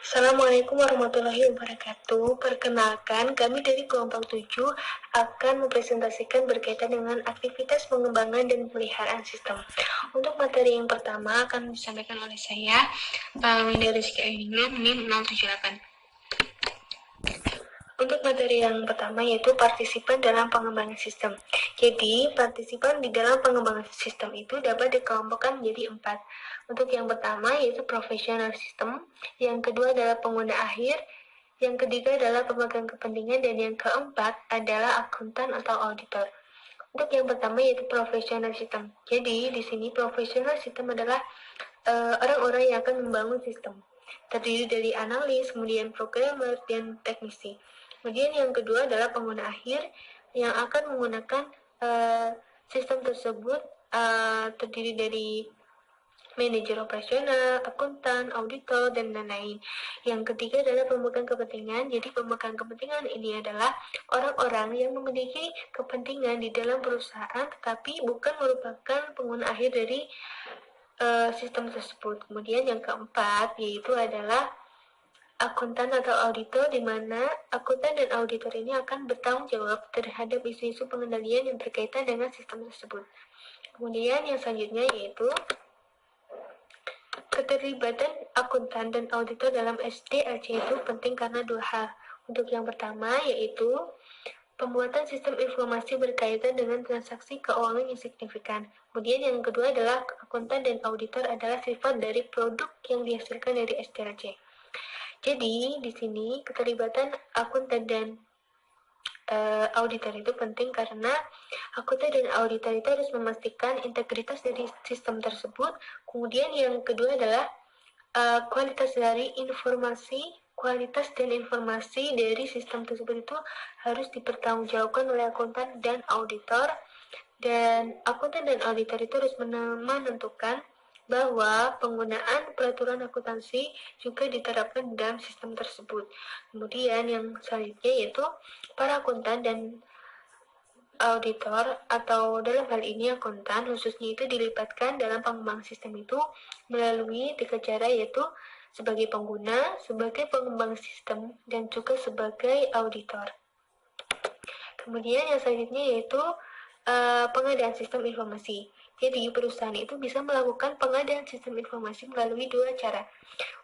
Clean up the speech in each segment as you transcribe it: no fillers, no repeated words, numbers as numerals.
Assalamualaikum warahmatullahi wabarakatuh. Perkenalkan, kami dari kelompok 7 akan mempresentasikan berkaitan dengan aktivitas pengembangan dan pemeliharaan sistem. Untuk materi yang pertama akan disampaikan oleh saya, Windy Rizky Ainur, NIM 078. Untuk materi yang pertama yaitu partisipan dalam pengembangan sistem. Jadi, partisipan di dalam pengembangan sistem itu dapat dikelompokkan menjadi 4. Untuk yang pertama yaitu professional system, yang kedua adalah pengguna akhir, yang ketiga adalah pemegang kepentingan, dan yang keempat adalah akuntan atau auditor. Untuk yang pertama yaitu professional system. Jadi, di sini professional system adalah orang-orang yang akan membangun sistem. Terdiri dari analis, kemudian programmer, dan teknisi. Kemudian yang kedua adalah pengguna akhir yang akan menggunakan sistem tersebut, terdiri dari manajer operasional, akuntan, auditor, dan lain-lain. Yang ketiga adalah pemegang kepentingan. Jadi pemegang kepentingan ini adalah orang-orang yang memiliki kepentingan di dalam perusahaan tetapi bukan merupakan pengguna akhir dari sistem tersebut. Kemudian yang keempat yaitu adalah akuntan atau auditor, di mana akuntan dan auditor ini akan bertanggung jawab terhadap isu-isu pengendalian yang berkaitan dengan sistem tersebut. Kemudian yang selanjutnya yaitu keterlibatan akuntan dan auditor dalam SDLC itu penting karena dua hal. Untuk yang pertama yaitu pembuatan sistem informasi berkaitan dengan transaksi keuangan yang signifikan. Kemudian yang kedua adalah akuntan dan auditor adalah sifat dari produk yang dihasilkan dari SDLC. Jadi di sini keterlibatan akuntan dan auditor itu penting karena akuntan dan auditor itu harus memastikan integritas dari sistem tersebut. Kemudian yang kedua adalah kualitas dan informasi dari sistem tersebut itu harus dipertanggungjawabkan oleh akuntan dan auditor. Dan akuntan dan auditor itu harus menentukan bahwa penggunaan peraturan akuntansi juga diterapkan dalam sistem tersebut. Kemudian yang selanjutnya yaitu para akuntan dan auditor atau dalam hal ini akuntan khususnya itu dilibatkan dalam pengembangan sistem itu melalui 3 cara, yaitu sebagai pengguna, sebagai pengembang sistem, dan juga sebagai auditor. Kemudian yang selanjutnya yaitu pengadaan sistem informasi. Jadi perusahaan itu bisa melakukan pengadaan sistem informasi melalui 2 cara.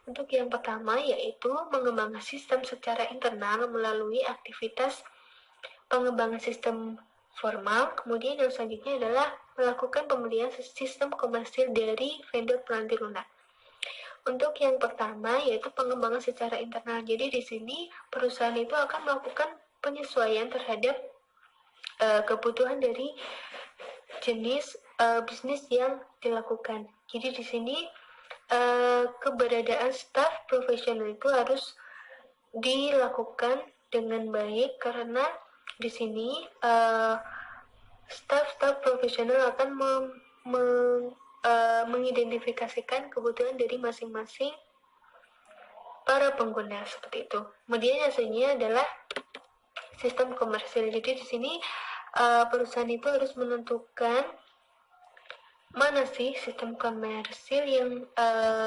Untuk yang pertama yaitu mengembangkan sistem secara internal melalui aktivitas pengembangan sistem formal. Kemudian yang selanjutnya adalah melakukan pembelian sistem komersil dari vendor peranti lunak. Untuk yang pertama yaitu pengembangan secara internal. Jadi di sini perusahaan itu akan melakukan penyesuaian terhadap kebutuhan dari jenis bisnis yang dilakukan. Jadi di sini keberadaan staf profesional itu harus dilakukan dengan baik karena di sini staf profesional akan mengidentifikasikan kebutuhan dari masing-masing para pengguna seperti itu. Kemudian yang selanjutnya adalah sistem komersil. Jadi di sini perusahaan itu harus menentukan mana sih sistem komersil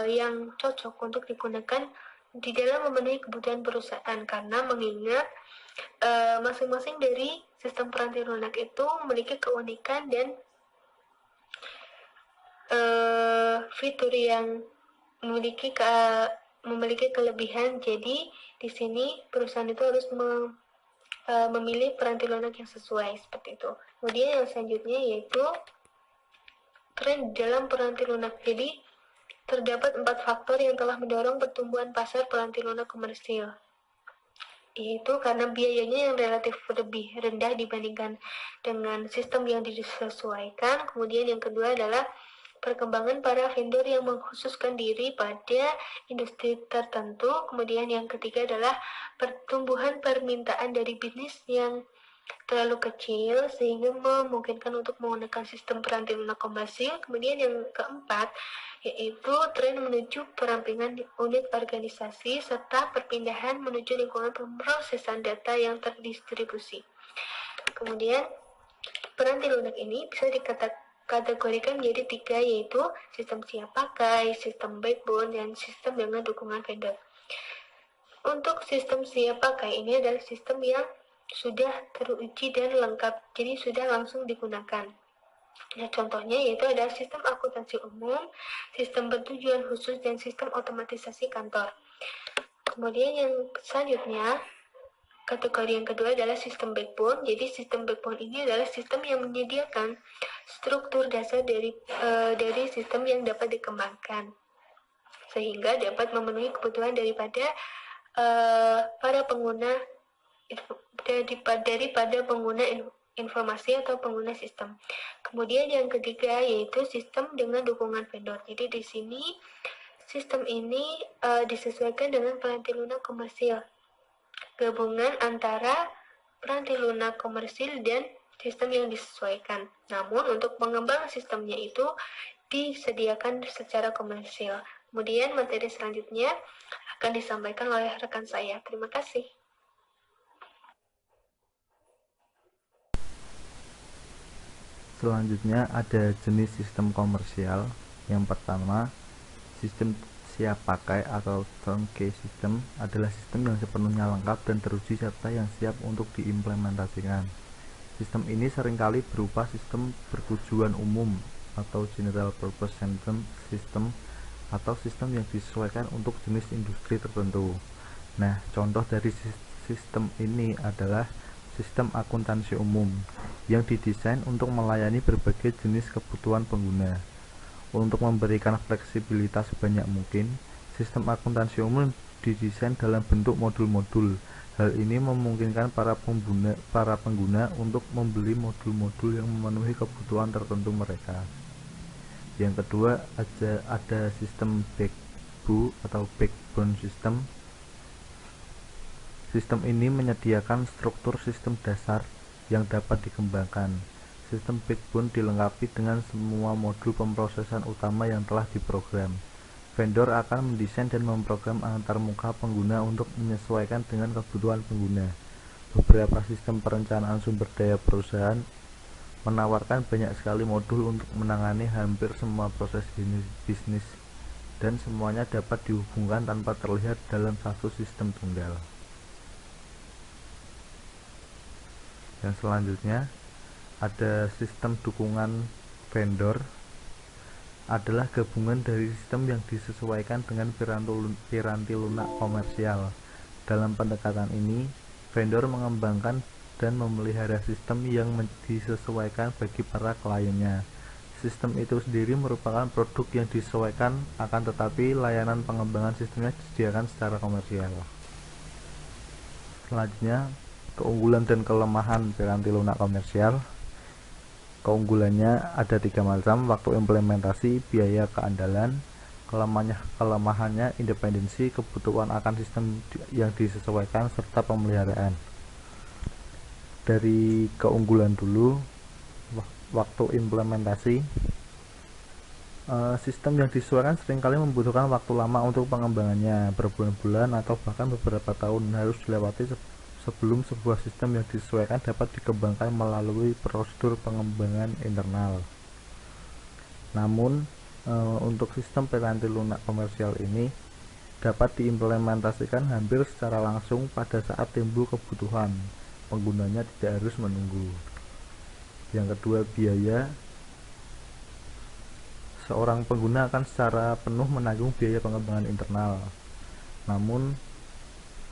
yang cocok untuk digunakan di dalam memenuhi kebutuhan perusahaan, karena mengingat masing-masing dari sistem peranti lunak itu memiliki keunikan dan fitur yang memiliki kelebihan. Jadi di sini perusahaan itu harus memilih peranti lunak yang sesuai seperti itu. Kemudian yang selanjutnya yaitu tren dalam peranti lunak. Jadi terdapat 4 faktor yang telah mendorong pertumbuhan pasar peranti lunak komersil, yaitu karena biayanya yang relatif lebih rendah dibandingkan dengan sistem yang disesuaikan. Kemudian yang kedua adalah perkembangan para vendor yang mengkhususkan diri pada industri tertentu. Kemudian yang ketiga adalah pertumbuhan permintaan dari bisnis yang terlalu kecil sehingga memungkinkan untuk menggunakan sistem peranti lunak komersil. Kemudian yang keempat yaitu tren menuju perampingan unit organisasi serta perpindahan menuju lingkungan pemrosesan data yang terdistribusi. Kemudian peranti lunak ini bisa dikategorikan menjadi 3, yaitu sistem siap pakai, sistem backbone, dan sistem dengan dukungan vendor. Untuk sistem siap pakai ini adalah sistem yang sudah teruji dan lengkap, jadi sudah langsung digunakan. Nah, contohnya yaitu adalah sistem akuntansi umum, sistem bertujuan khusus, dan sistem otomatisasi kantor. Kemudian yang selanjutnya, kategori yang kedua adalah sistem backbone. Jadi sistem backbone ini adalah sistem yang menyediakan struktur dasar dari sistem yang dapat dikembangkan, sehingga dapat memenuhi kebutuhan daripada para pengguna daripada pengguna informasi atau pengguna sistem. Kemudian yang ketiga yaitu sistem dengan dukungan vendor. Jadi di sini sistem ini disesuaikan dengan peranti lunak komersil, gabungan antara peranti lunak komersil dan sistem yang disesuaikan. Namun untuk pengembangan sistemnya itu disediakan secara komersil. Kemudian materi selanjutnya akan disampaikan oleh rekan saya. Terima kasih. Selanjutnya ada jenis sistem komersial. Yang pertama, sistem siap pakai atau turnkey system adalah sistem yang sepenuhnya lengkap dan teruji serta yang siap untuk diimplementasikan. Sistem ini seringkali berupa sistem bertujuan umum atau general purpose system atau sistem yang disesuaikan untuk jenis industri tertentu. Nah, contoh dari sistem ini adalah sistem akuntansi umum yang didesain untuk melayani berbagai jenis kebutuhan pengguna. Untuk memberikan fleksibilitas sebanyak mungkin, sistem akuntansi umum didesain dalam bentuk modul-modul. Hal ini memungkinkan para pengguna untuk membeli modul-modul yang memenuhi kebutuhan tertentu mereka. Yang kedua, ada sistem backbone system. Sistem ini menyediakan struktur sistem dasar yang dapat dikembangkan. Sistem backbone dilengkapi dengan semua modul pemrosesan utama yang telah diprogram. Vendor akan mendesain dan memprogram antarmuka pengguna untuk menyesuaikan dengan kebutuhan pengguna. Beberapa sistem perencanaan sumber daya perusahaan menawarkan banyak sekali modul untuk menangani hampir semua proses bisnis, dan semuanya dapat dihubungkan tanpa terlihat dalam satu sistem tunggal. Yang selanjutnya ada sistem dukungan vendor, adalah gabungan dari sistem yang disesuaikan dengan piranti lunak komersial. Dalam pendekatan ini, vendor mengembangkan dan memelihara sistem yang disesuaikan bagi para kliennya. Sistem itu sendiri merupakan produk yang disesuaikan, akan tetapi layanan pengembangan sistemnya disediakan secara komersial. Selanjutnya, keunggulan dan kelemahan piranti lunak komersial. Keunggulannya ada 3 macam: waktu implementasi, biaya, keandalan. Kelemahannya independensi, kebutuhan akan sistem yang disesuaikan, serta pemeliharaan. Dari keunggulan dulu, waktu implementasi. Sistem yang disesuaikan seringkali membutuhkan waktu lama untuk pengembangannya, berbulan-bulan atau bahkan beberapa tahun harus dilewati sebelum sebuah sistem yang disesuaikan dapat dikembangkan melalui prosedur pengembangan internal. Namun, untuk sistem piranti lunak komersial ini dapat diimplementasikan hampir secara langsung pada saat timbul kebutuhan. Penggunanya tidak harus menunggu. Yang kedua, biaya. Seorang pengguna akan secara penuh menanggung biaya pengembangan internal. Namun,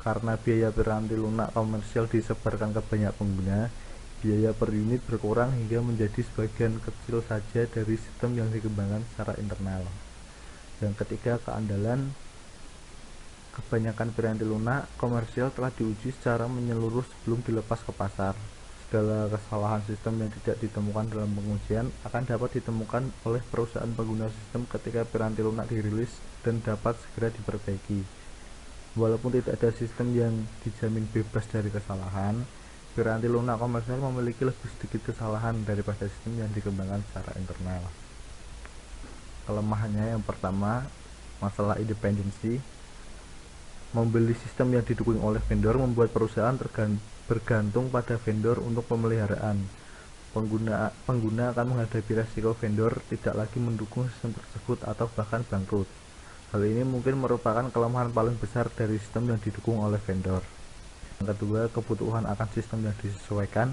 karena biaya piranti lunak komersial disebarkan ke banyak pengguna, biaya per unit berkurang hingga menjadi sebagian kecil saja dari sistem yang dikembangkan secara internal. Yang ketiga, keandalan. Kebanyakan piranti lunak komersial telah diuji secara menyeluruh sebelum dilepas ke pasar. Segala kesalahan sistem yang tidak ditemukan dalam pengujian akan dapat ditemukan oleh perusahaan pengguna sistem ketika piranti lunak dirilis dan dapat segera diperbaiki. Walaupun tidak ada sistem yang dijamin bebas dari kesalahan, piranti lunak komersial memiliki lebih sedikit kesalahan daripada sistem yang dikembangkan secara internal. Kelemahannya yang pertama, masalah independensi. Membeli sistem yang didukung oleh vendor membuat perusahaan bergantung pada vendor untuk pemeliharaan. Pengguna akan menghadapi resiko vendor tidak lagi mendukung sistem tersebut atau bahkan bangkrut. Hal ini mungkin merupakan kelemahan paling besar dari sistem yang didukung oleh vendor. Yang kedua, kebutuhan akan sistem yang disesuaikan.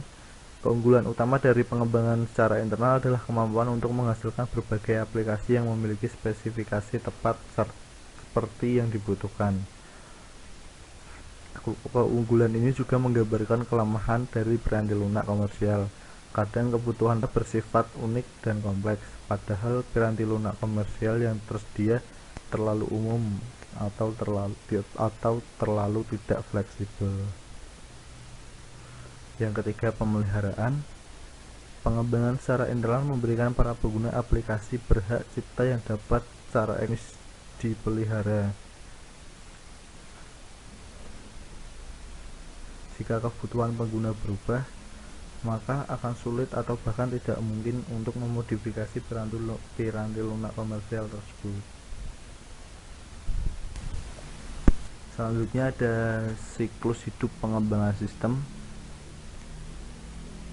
Keunggulan utama dari pengembangan secara internal adalah kemampuan untuk menghasilkan berbagai aplikasi yang memiliki spesifikasi tepat seperti yang dibutuhkan. Keunggulan ini juga menggambarkan kelemahan dari piranti lunak komersial. Kadang kebutuhan bersifat unik dan kompleks, padahal piranti lunak komersial yang tersedia terlalu umum atau terlalu tidak fleksibel. Yang ketiga, pemeliharaan. Pengembangan secara internal memberikan para pengguna aplikasi berhak cipta yang dapat secara eksis dipelihara. Jika kebutuhan pengguna berubah, maka akan sulit atau bahkan tidak mungkin untuk memodifikasi piranti lunak komersial tersebut. Selanjutnya ada siklus hidup pengembangan sistem.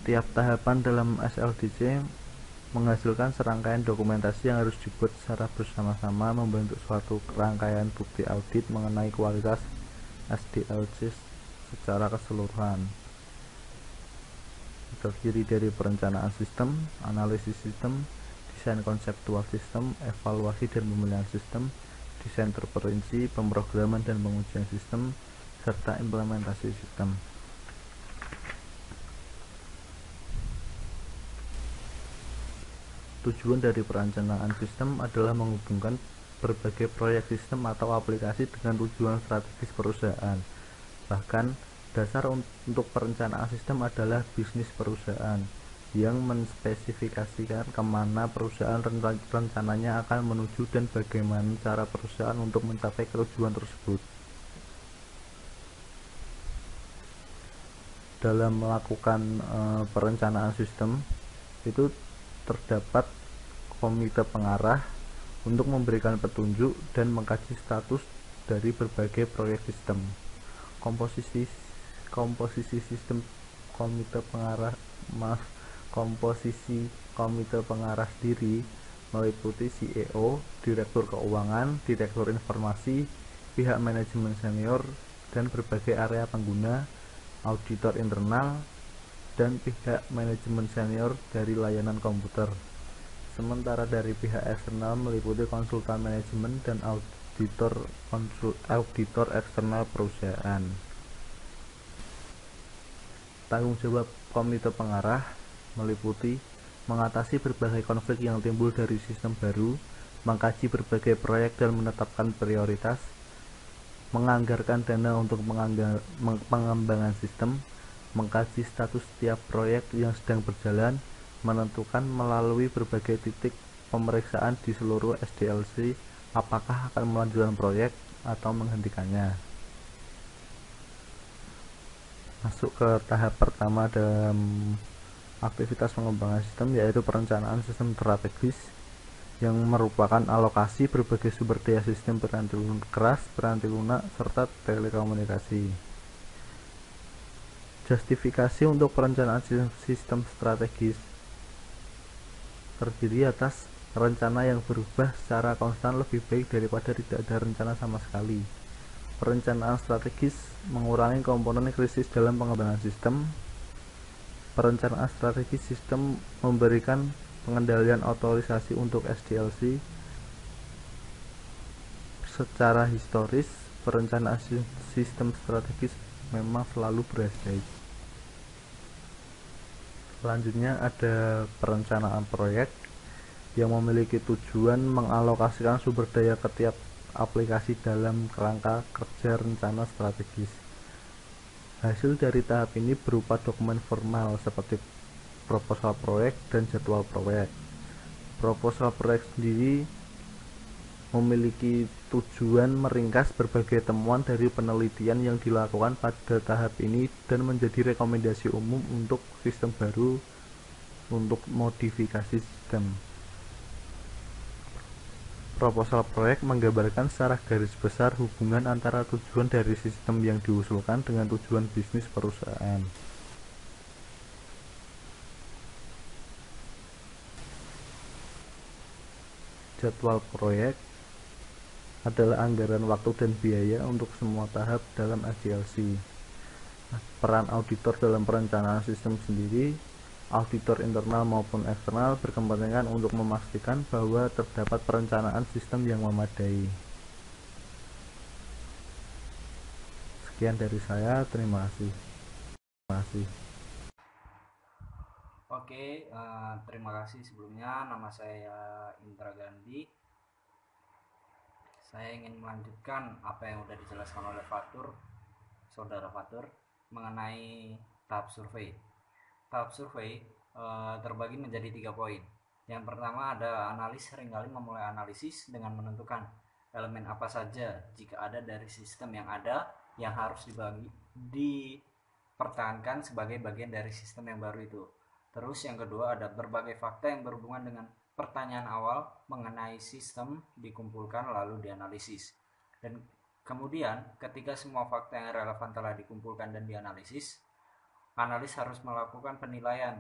Tiap tahapan dalam SLDC menghasilkan serangkaian dokumentasi yang harus dibuat secara bersama-sama membentuk suatu rangkaian bukti audit mengenai kualitas SDLC secara keseluruhan. Terdiri dari perencanaan sistem, analisis sistem, desain konseptual sistem, evaluasi dan pemilihan sistem, desain terperinci, pemrograman dan pengujian sistem, serta implementasi sistem. Tujuan dari perencanaan sistem adalah menghubungkan berbagai proyek sistem atau aplikasi dengan tujuan strategis perusahaan. Bahkan, dasar untuk perencanaan sistem adalah bisnis perusahaan yang menspesifikasikan kemana perusahaan rencananya akan menuju dan bagaimana cara perusahaan untuk mencapai tujuan tersebut. Dalam melakukan perencanaan sistem itu terdapat komite pengarah untuk memberikan petunjuk dan mengkaji status dari berbagai proyek sistem. Komposisi sistem komite pengarah sendiri meliputi CEO, direktur keuangan, direktur informasi, pihak manajemen senior, dan berbagai area pengguna, auditor internal, dan pihak manajemen senior dari layanan komputer. Sementara dari pihak eksternal meliputi konsultan manajemen dan auditor eksternal perusahaan. Tanggung jawab komite pengarah meliputi mengatasi berbagai konflik yang timbul dari sistem baru, mengkaji berbagai proyek dan menetapkan prioritas, menganggarkan dana untuk pengembangan sistem, mengkaji status setiap proyek yang sedang berjalan, menentukan melalui berbagai titik pemeriksaan di seluruh SDLC apakah akan melanjutkan proyek atau menghentikannya. Masuk ke tahap pertama dalam aktivitas pengembangan sistem, yaitu perencanaan sistem strategis yang merupakan alokasi berbagai sumber daya sistem piranti keras, piranti lunak, serta telekomunikasi. Justifikasi untuk perencanaan sistem strategis terdiri atas rencana yang berubah secara konstan lebih baik daripada tidak ada rencana sama sekali. Perencanaan strategis mengurangi komponen krisis dalam pengembangan sistem. Perencanaan strategis sistem memberikan pengendalian otorisasi untuk SDLC. Secara historis, perencanaan sistem strategis memang selalu berhasil. Selanjutnya ada perencanaan proyek yang memiliki tujuan mengalokasikan sumber daya ke tiap aplikasi dalam kerangka kerja rencana strategis. Hasil dari tahap ini berupa dokumen formal seperti proposal proyek dan jadwal proyek. Proposal proyek sendiri memiliki tujuan meringkas berbagai temuan dari penelitian yang dilakukan pada tahap ini dan menjadi rekomendasi umum untuk sistem baru untuk modifikasi sistem. Proposal proyek menggambarkan secara garis besar hubungan antara tujuan dari sistem yang diusulkan dengan tujuan bisnis perusahaan. Jadwal proyek adalah anggaran waktu dan biaya untuk semua tahap dalam SDLC. Peran auditor dalam perencanaan sistem sendiri, auditor internal maupun eksternal berkepentingan untuk memastikan bahwa terdapat perencanaan sistem yang memadai. Sekian dari saya, terima kasih. Oke, terima kasih sebelumnya. Nama saya Indra Gandhi. Saya ingin melanjutkan apa yang sudah dijelaskan oleh Saudara Fatur mengenai tahap survei. Tahap survei terbagi menjadi 3 poin. Yang pertama ada analis, seringkali memulai analisis dengan menentukan elemen apa saja jika ada dari sistem yang ada yang harus dipertahankan sebagai bagian dari sistem yang baru itu. Terus yang kedua ada berbagai fakta yang berhubungan dengan pertanyaan awal mengenai sistem dikumpulkan lalu dianalisis. Dan kemudian ketika semua fakta yang relevan telah dikumpulkan dan dianalisis, analis harus melakukan penilaian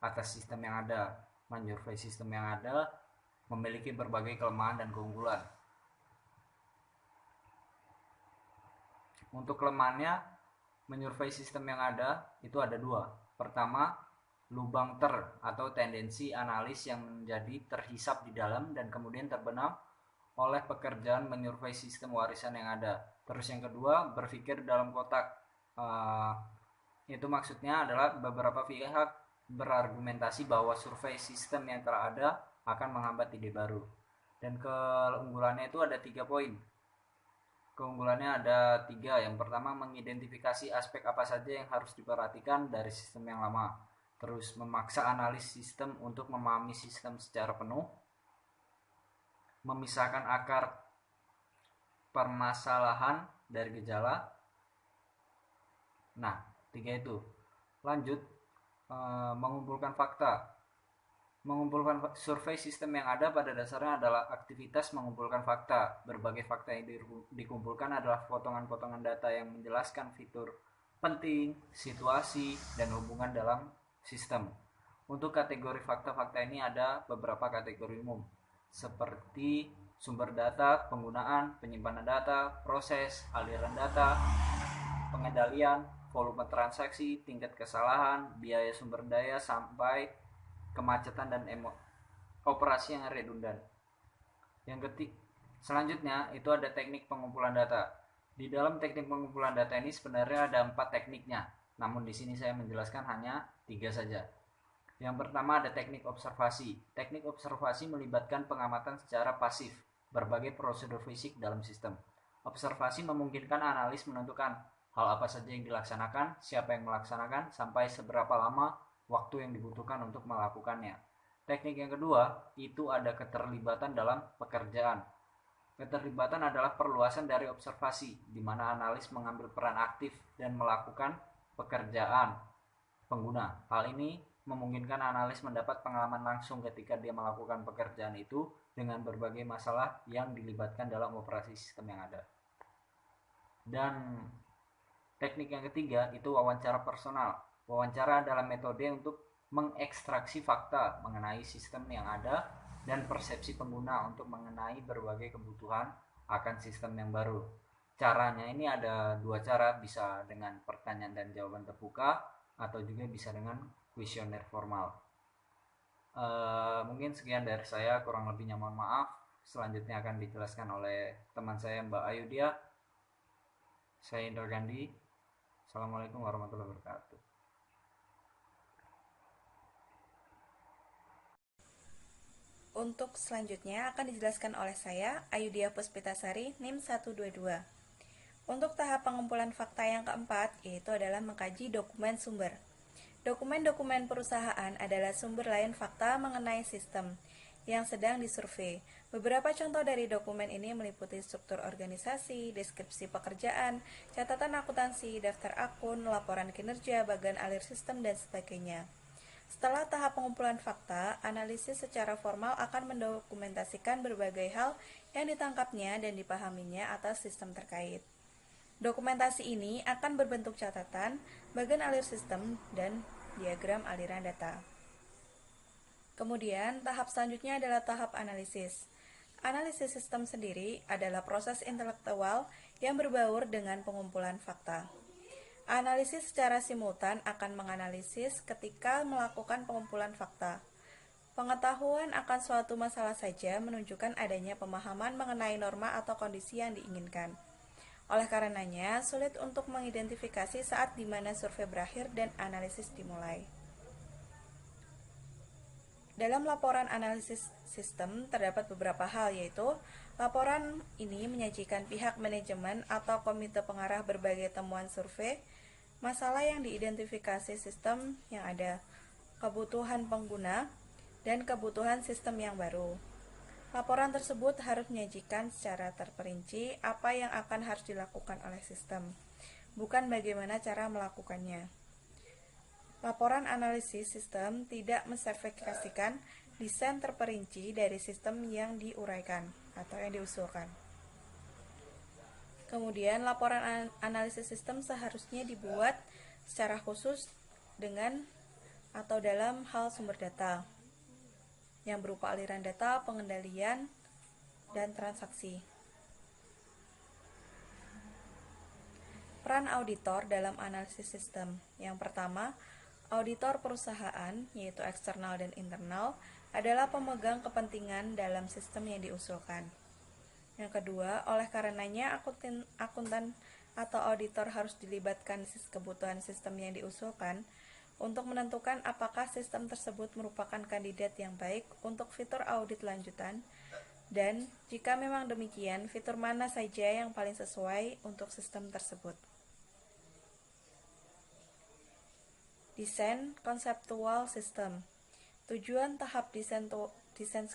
atas sistem yang ada, menyurvei sistem yang ada memiliki berbagai kelemahan dan keunggulan. Untuk kelemahannya, menyurvei sistem yang ada itu ada 2. Pertama, lubang atau tendensi analis yang menjadi terhisap di dalam dan kemudian terbenam oleh pekerjaan menyurvei sistem warisan yang ada. Terus yang kedua, berpikir dalam kotak. Itu maksudnya adalah beberapa pihak berargumentasi bahwa survei sistem yang telah ada akan menghambat ide baru. Dan keunggulannya itu ada 3 poin. Keunggulannya ada 3. Yang pertama, mengidentifikasi aspek apa saja yang harus diperhatikan dari sistem yang lama. Terus memaksa analis sistem untuk memahami sistem secara penuh. Memisahkan akar permasalahan dari gejala. Nah, 3 itu. Lanjut, mengumpulkan fakta. Mengumpulkan survei sistem yang ada pada dasarnya adalah aktivitas mengumpulkan fakta. Berbagai fakta yang dikumpulkan adalah potongan-potongan data yang menjelaskan fitur penting, situasi, dan hubungan dalam sistem. Untuk kategori fakta-fakta ini ada beberapa kategori umum, seperti sumber data, penggunaan, penyimpanan data, proses, aliran data, pengendalian, volume transaksi, tingkat kesalahan, biaya sumber daya, sampai kemacetan dan operasi yang redundan. Selanjutnya itu ada teknik pengumpulan data. Di dalam teknik pengumpulan data ini sebenarnya ada 4 tekniknya, namun di sini saya menjelaskan hanya 3 saja. Yang pertama ada teknik observasi. Teknik observasi melibatkan pengamatan secara pasif berbagai prosedur fisik dalam sistem. Observasi memungkinkan analis menentukan hal apa saja yang dilaksanakan, siapa yang melaksanakan, sampai seberapa lama waktu yang dibutuhkan untuk melakukannya. Teknik yang kedua itu ada keterlibatan dalam pekerjaan. Keterlibatan adalah perluasan dari observasi, di mana analis mengambil peran aktif dan melakukan pekerjaan pengguna. Hal ini memungkinkan analis mendapat pengalaman langsung ketika dia melakukan pekerjaan itu dengan berbagai masalah yang dilibatkan dalam operasi sistem yang ada. Dan teknik yang ketiga itu wawancara personal. Wawancara adalah metode untuk mengekstraksi fakta mengenai sistem yang ada dan persepsi pengguna untuk mengenai berbagai kebutuhan akan sistem yang baru. Caranya ini ada 2 cara, bisa dengan pertanyaan dan jawaban terbuka atau juga bisa dengan kuesioner formal. Mungkin sekian dari saya, kurang lebihnya mohon maaf. Selanjutnya akan dijelaskan oleh teman saya Mbak Ayudia. Saya Indra Gandhi. Assalamualaikum warahmatullahi wabarakatuh. Untuk selanjutnya akan dijelaskan oleh saya, Ayudia Puspitasari, NIM 122. Untuk tahap pengumpulan fakta yang keempat, yaitu adalah mengkaji dokumen sumber. Dokumen-dokumen perusahaan adalah sumber lain fakta mengenai sistem yang sedang disurvei. Beberapa contoh dari dokumen ini meliputi struktur organisasi, deskripsi pekerjaan, catatan akuntansi, daftar akun, laporan kinerja, bagian alir sistem, dan sebagainya. Setelah tahap pengumpulan fakta, analisis secara formal akan mendokumentasikan berbagai hal yang ditangkapnya dan dipahaminya atas sistem terkait. Dokumentasi ini akan berbentuk catatan, bagian alir sistem, dan diagram aliran data. Kemudian, tahap selanjutnya adalah tahap analisis. Analisis sistem sendiri adalah proses intelektual yang berbaur dengan pengumpulan fakta. Analisis secara simultan akan menganalisis ketika melakukan pengumpulan fakta. Pengetahuan akan suatu masalah saja menunjukkan adanya pemahaman mengenai norma atau kondisi yang diinginkan. Oleh karenanya, sulit untuk mengidentifikasi saat di mana survei berakhir dan analisis dimulai. Dalam laporan analisis sistem terdapat beberapa hal, yaitu laporan ini menyajikan pihak manajemen atau komite pengarah berbagai temuan survei, masalah yang diidentifikasi sistem yang ada, kebutuhan pengguna, dan kebutuhan sistem yang baru. Laporan tersebut harus menyajikan secara terperinci apa yang akan harus dilakukan oleh sistem, bukan bagaimana cara melakukannya. Laporan analisis sistem tidak menspesifikasikan desain terperinci dari sistem yang diuraikan atau yang diusulkan. Kemudian, laporan analisis sistem seharusnya dibuat secara khusus dengan atau dalam hal sumber data yang berupa aliran data, pengendalian, dan transaksi. Peran auditor dalam analisis sistem. Yang pertama, auditor perusahaan, yaitu eksternal dan internal, adalah pemegang kepentingan dalam sistem yang diusulkan. Yang kedua, oleh karenanya akuntan atau auditor harus dilibatkan kebutuhan sistem yang diusulkan untuk menentukan apakah sistem tersebut merupakan kandidat yang baik untuk fitur audit lanjutan, dan jika memang demikian, fitur mana saja yang paling sesuai untuk sistem tersebut. Desain konseptual sistem. Tujuan tahap desain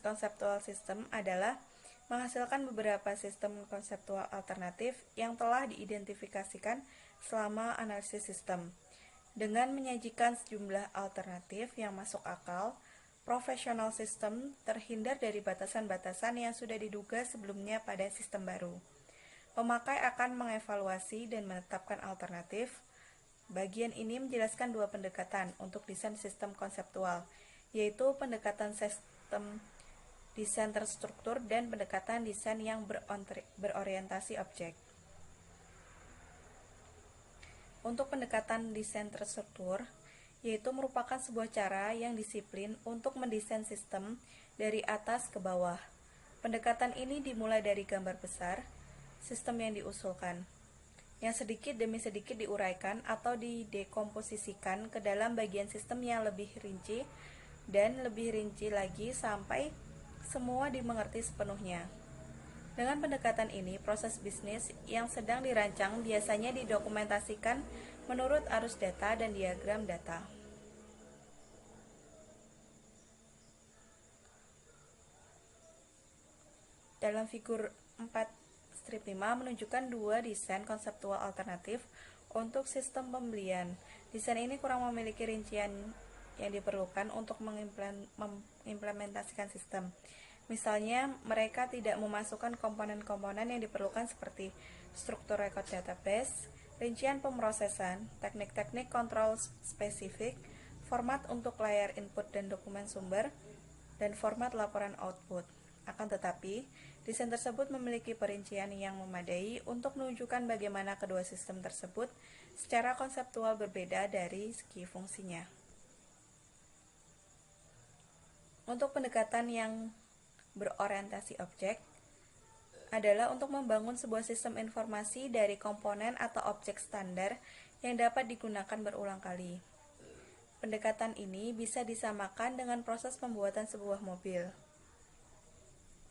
konseptual sistem adalah menghasilkan beberapa sistem konseptual alternatif yang telah diidentifikasikan selama analisis sistem. Dengan menyajikan sejumlah alternatif yang masuk akal, professional system terhindar dari batasan-batasan yang sudah diduga sebelumnya pada sistem baru. Pemakai akan mengevaluasi dan menetapkan alternatif. Bagian ini menjelaskan dua pendekatan untuk desain sistem konseptual, yaitu pendekatan sistem desain terstruktur dan pendekatan desain yang berorientasi objek. Untuk pendekatan desain terstruktur, yaitu merupakan sebuah cara yang disiplin untuk mendesain sistem dari atas ke bawah. Pendekatan ini dimulai dari gambar besar sistem yang diusulkan, yang sedikit demi sedikit diuraikan atau didekomposisikan ke dalam bagian sistem yang lebih rinci dan lebih rinci lagi sampai semua dimengerti sepenuhnya. Dengan pendekatan ini, proses bisnis yang sedang dirancang biasanya didokumentasikan menurut arus data dan diagram data. Dalam figur 4/5 menunjukkan dua desain konseptual alternatif untuk sistem pembelian. Desain ini kurang memiliki rincian yang diperlukan untuk mengimplementasikan sistem. Misalnya, mereka tidak memasukkan komponen-komponen yang diperlukan seperti struktur record database, rincian pemrosesan, teknik-teknik kontrol spesifik, format untuk layar input dan dokumen sumber, dan format laporan output. Akan tetapi, desain tersebut memiliki perincian yang memadai untuk menunjukkan bagaimana kedua sistem tersebut secara konseptual berbeda dari segi fungsinya. Untuk pendekatan yang berorientasi objek adalah untuk membangun sebuah sistem informasi dari komponen atau objek standar yang dapat digunakan berulang kali. Pendekatan ini bisa disamakan dengan proses pembuatan sebuah mobil.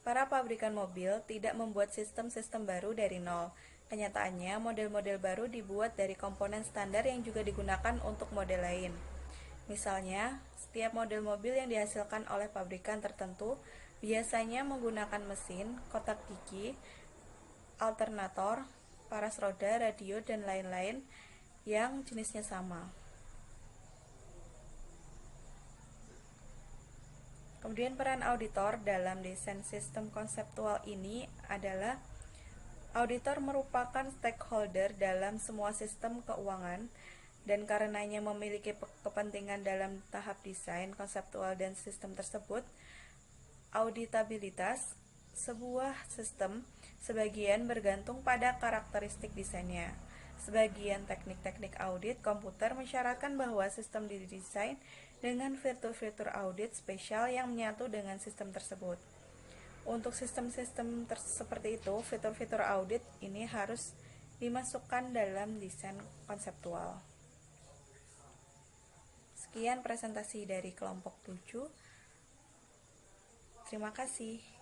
Para pabrikan mobil tidak membuat sistem-sistem baru dari nol. Kenyataannya, model-model baru dibuat dari komponen standar yang juga digunakan untuk model lain. Misalnya, setiap model mobil yang dihasilkan oleh pabrikan tertentu biasanya menggunakan mesin, kotak gigi, alternator, paras roda, radio, dan lain-lain yang jenisnya sama. Kemudian peran auditor dalam desain sistem konseptual ini adalah auditor merupakan stakeholder dalam semua sistem keuangan dan karenanya memiliki kepentingan dalam tahap desain konseptual dan sistem tersebut. Auditabilitas sebuah sistem sebagian bergantung pada karakteristik desainnya. Sebagian teknik-teknik audit komputer mensyaratkan bahwa sistem didesain dengan fitur-fitur audit spesial yang menyatu dengan sistem tersebut. Untuk sistem-sistem seperti itu, fitur-fitur audit ini harus dimasukkan dalam desain konseptual. Sekian presentasi dari kelompok 7. Terima kasih.